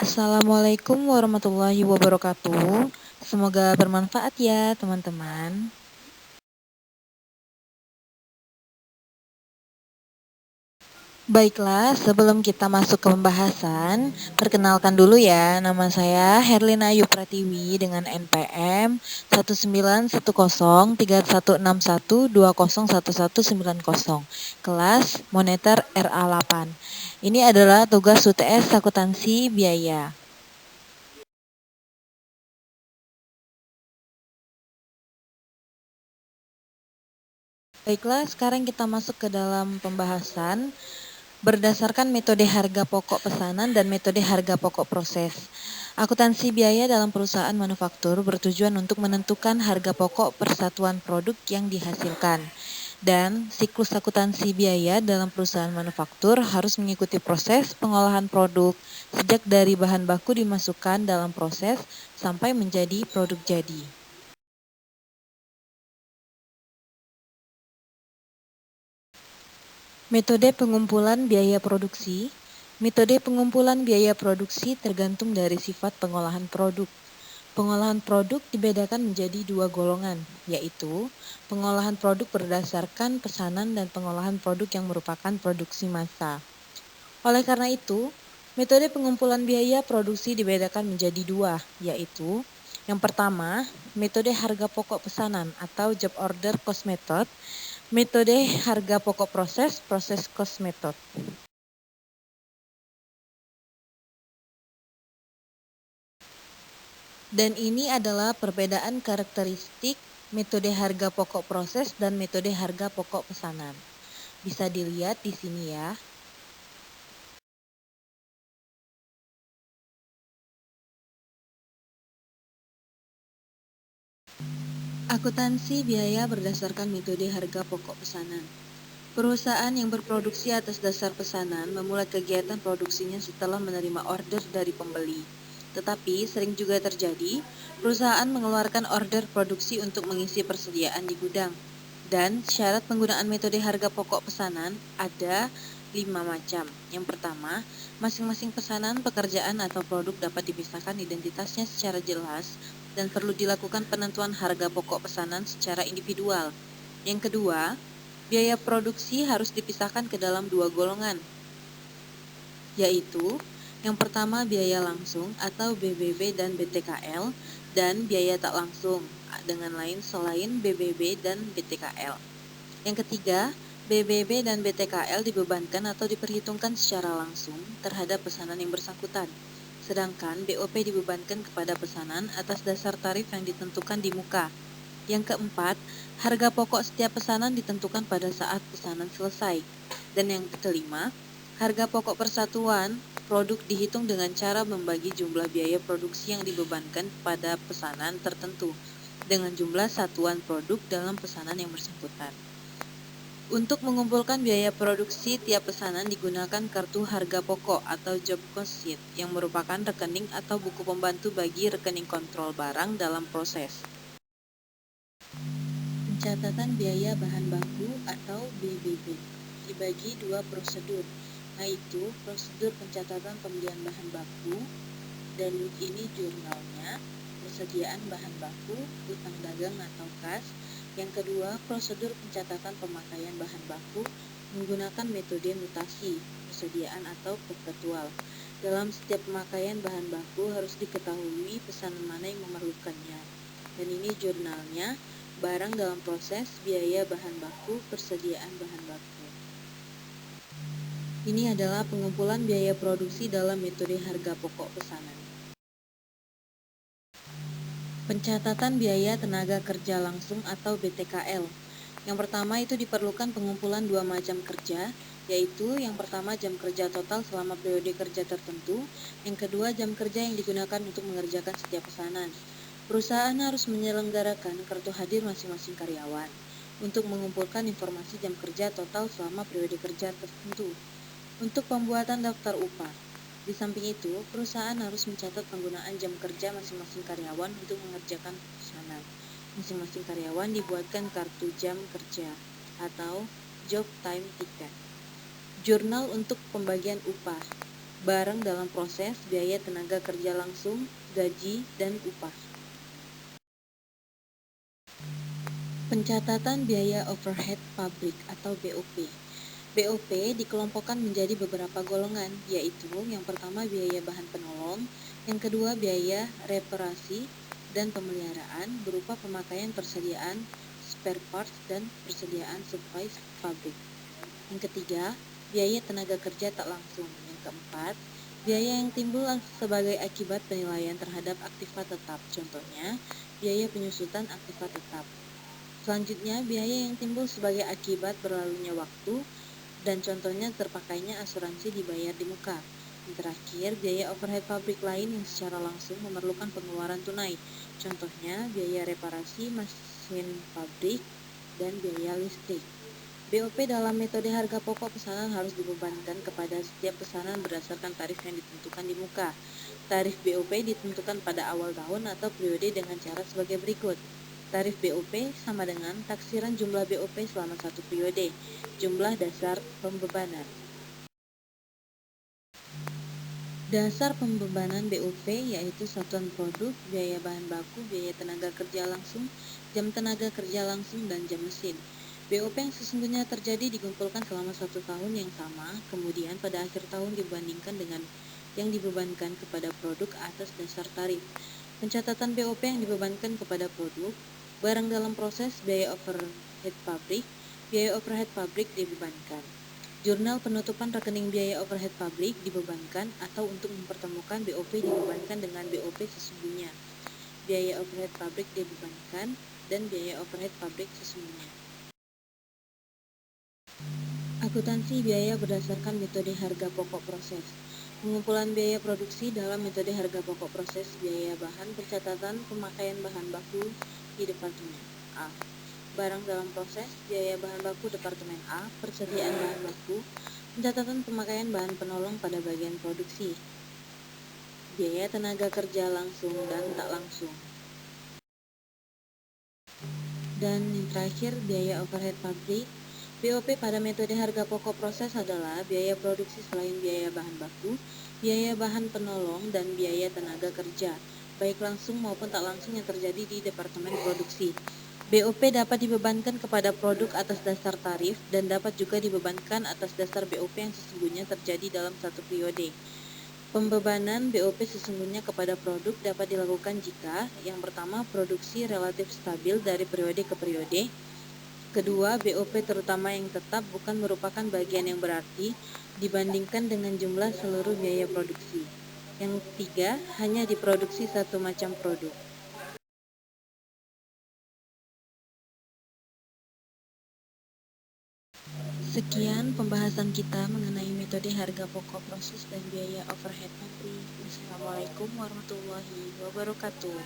Assalamualaikum warahmatullahi wabarakatuh. Semoga bermanfaat ya, teman-teman. Baiklah, sebelum kita masuk ke pembahasan, perkenalkan dulu ya, nama saya Herlina Ayu Pratiwi dengan NPM 19103161201190, kelas Moneter RA8. Ini adalah tugas UTS akuntansi biaya. Baiklah, sekarang kita masuk ke dalam pembahasan. Berdasarkan metode harga pokok pesanan dan metode harga pokok proses. Akuntansi biaya dalam perusahaan manufaktur bertujuan untuk menentukan harga pokok persatuan produk yang dihasilkan. Dan siklus akuntansi biaya dalam perusahaan manufaktur harus mengikuti proses pengolahan produk sejak dari bahan baku dimasukkan dalam proses sampai menjadi produk jadi. Metode pengumpulan biaya produksi. Metode pengumpulan biaya produksi tergantung dari sifat pengolahan produk. Pengolahan produk dibedakan menjadi dua golongan, yaitu pengolahan produk berdasarkan pesanan dan pengolahan produk yang merupakan produksi massa. Oleh karena itu, metode pengumpulan biaya produksi dibedakan menjadi dua, yaitu yang pertama, metode harga pokok pesanan atau job order cost method. Metode harga pokok proses, proses cost method. Dan ini adalah perbedaan karakteristik metode harga pokok proses dan metode harga pokok pesanan. Bisa dilihat di sini ya. Akuntansi biaya berdasarkan metode harga pokok pesanan. Perusahaan yang berproduksi atas dasar pesanan memulai kegiatan produksinya setelah menerima order dari pembeli. Tetapi sering juga terjadi, perusahaan mengeluarkan order produksi untuk mengisi persediaan di gudang. Dan syarat penggunaan metode harga pokok pesanan ada 5 macam. Yang pertama, masing-masing pesanan, pekerjaan atau produk dapat dipisahkan identitasnya secara jelas dan perlu dilakukan penentuan harga pokok pesanan secara individual. Yang kedua, biaya produksi harus dipisahkan ke dalam dua golongan, yaitu yang pertama biaya langsung atau BBB dan BTKL, dan biaya tak langsung dengan lain selain BBB dan BTKL. Yang ketiga, BBB dan BTKL dibebankan atau diperhitungkan secara langsung terhadap pesanan yang bersangkutan, sedangkan BOP dibebankan kepada pesanan atas dasar tarif yang ditentukan di muka. Yang keempat, harga pokok setiap pesanan ditentukan pada saat pesanan selesai. Dan yang kelima, harga pokok persatuan produk dihitung dengan cara membagi jumlah biaya produksi yang dibebankan pada pesanan tertentu dengan jumlah satuan produk dalam pesanan yang bersangkutan. Untuk mengumpulkan biaya produksi tiap pesanan digunakan kartu harga pokok atau job cost sheet yang merupakan rekening atau buku pembantu bagi rekening kontrol barang dalam proses. Pencatatan biaya bahan baku atau BBB dibagi dua prosedur, yaitu prosedur pencatatan pembelian bahan baku, dan ini jurnalnya, persediaan bahan baku, utang dagang atau kas. Yang kedua, prosedur pencatatan pemakaian bahan baku menggunakan metode mutasi, persediaan atau perpetual. Dalam setiap pemakaian bahan baku harus diketahui pesanan mana yang memerlukannya. Dan ini jurnalnya, barang dalam proses, biaya bahan baku, persediaan bahan baku. Ini adalah pengumpulan biaya produksi dalam metode harga pokok pesanan. Pencatatan biaya tenaga kerja langsung atau BTKL. Yang pertama itu diperlukan pengumpulan dua macam kerja, yaitu yang pertama jam kerja total selama periode kerja tertentu, yang kedua jam kerja yang digunakan untuk mengerjakan setiap pesanan. Perusahaan harus menyelenggarakan kartu hadir masing-masing karyawan untuk mengumpulkan informasi jam kerja total selama periode kerja tertentu. Untuk pembuatan daftar upah, di samping itu, perusahaan harus mencatat penggunaan jam kerja masing-masing karyawan untuk mengerjakan pesanan. Masing-masing karyawan dibuatkan kartu jam kerja atau job time ticket. Jurnal untuk pembagian upah. barang dalam proses biaya tenaga kerja langsung, gaji, dan upah. Pencatatan biaya overhead pabrik atau BOP. BOP dikelompokkan menjadi beberapa golongan, yaitu yang pertama biaya bahan penolong, yang kedua biaya reparasi dan pemeliharaan berupa pemakaian persediaan spare parts dan persediaan supply pabrik. Yang ketiga, biaya tenaga kerja tak langsung. Yang keempat, biaya yang timbul sebagai akibat penilaian terhadap aktiva tetap. Contohnya, biaya penyusutan aktiva tetap. Selanjutnya, biaya yang timbul sebagai akibat berlalunya waktu dan contohnya terpakainya asuransi dibayar di muka. Yang terakhir, biaya overhead pabrik lain yang secara langsung memerlukan pengeluaran tunai. Contohnya, biaya reparasi mesin pabrik dan biaya listrik. BOP dalam metode harga pokok pesanan harus dibebankan kepada setiap pesanan berdasarkan tarif yang ditentukan di muka. Tarif BOP ditentukan pada awal tahun atau periode dengan cara sebagai berikut. Tarif BOP sama dengan taksiran jumlah BOP selama satu periode, jumlah dasar pembebanan. Dasar pembebanan BOP yaitu satuan produk, biaya bahan baku, biaya tenaga kerja langsung, jam tenaga kerja langsung, dan jam mesin. BOP yang sesungguhnya terjadi dikumpulkan selama satu tahun yang sama, kemudian pada akhir tahun dibandingkan dengan yang dibebankan kepada produk atas dasar tarif. Pencatatan BOP yang dibebankan kepada produk, barang dalam proses, biaya overhead pabrik dibebankan. Jurnal penutupan rekening biaya overhead pabrik dibebankan atau untuk mempertemukan BOP dibebankan dengan BOP sesungguhnya. Biaya overhead pabrik dibebankan dan biaya overhead pabrik sesungguhnya. Akuntansi biaya berdasarkan metode harga pokok proses. Pengumpulan biaya produksi dalam metode harga pokok proses biaya bahan pencatatan pemakaian bahan baku di Departemen A. Barang dalam proses biaya bahan baku Departemen A, persediaan bahan baku, pencatatan pemakaian bahan penolong pada bagian produksi, biaya tenaga kerja langsung dan tak langsung. Dan yang terakhir, biaya overhead pabrik. BOP pada metode harga pokok proses adalah biaya produksi selain biaya bahan baku, biaya bahan penolong, dan biaya tenaga kerja, baik langsung maupun tak langsung yang terjadi di Departemen Produksi. BOP dapat dibebankan kepada produk atas dasar tarif dan dapat juga dibebankan atas dasar BOP yang sesungguhnya terjadi dalam satu periode. Pembebanan BOP sesungguhnya kepada produk dapat dilakukan jika yang pertama produksi relatif stabil dari periode ke periode, kedua BOP terutama yang tetap bukan merupakan bagian yang berarti dibandingkan dengan jumlah seluruh biaya produksi. Yang ketiga, hanya diproduksi satu macam produk. Sekian pembahasan kita mengenai metode harga pokok proses dan biaya overhead pabrik. Wassalamualaikum warahmatullahi wabarakatuh.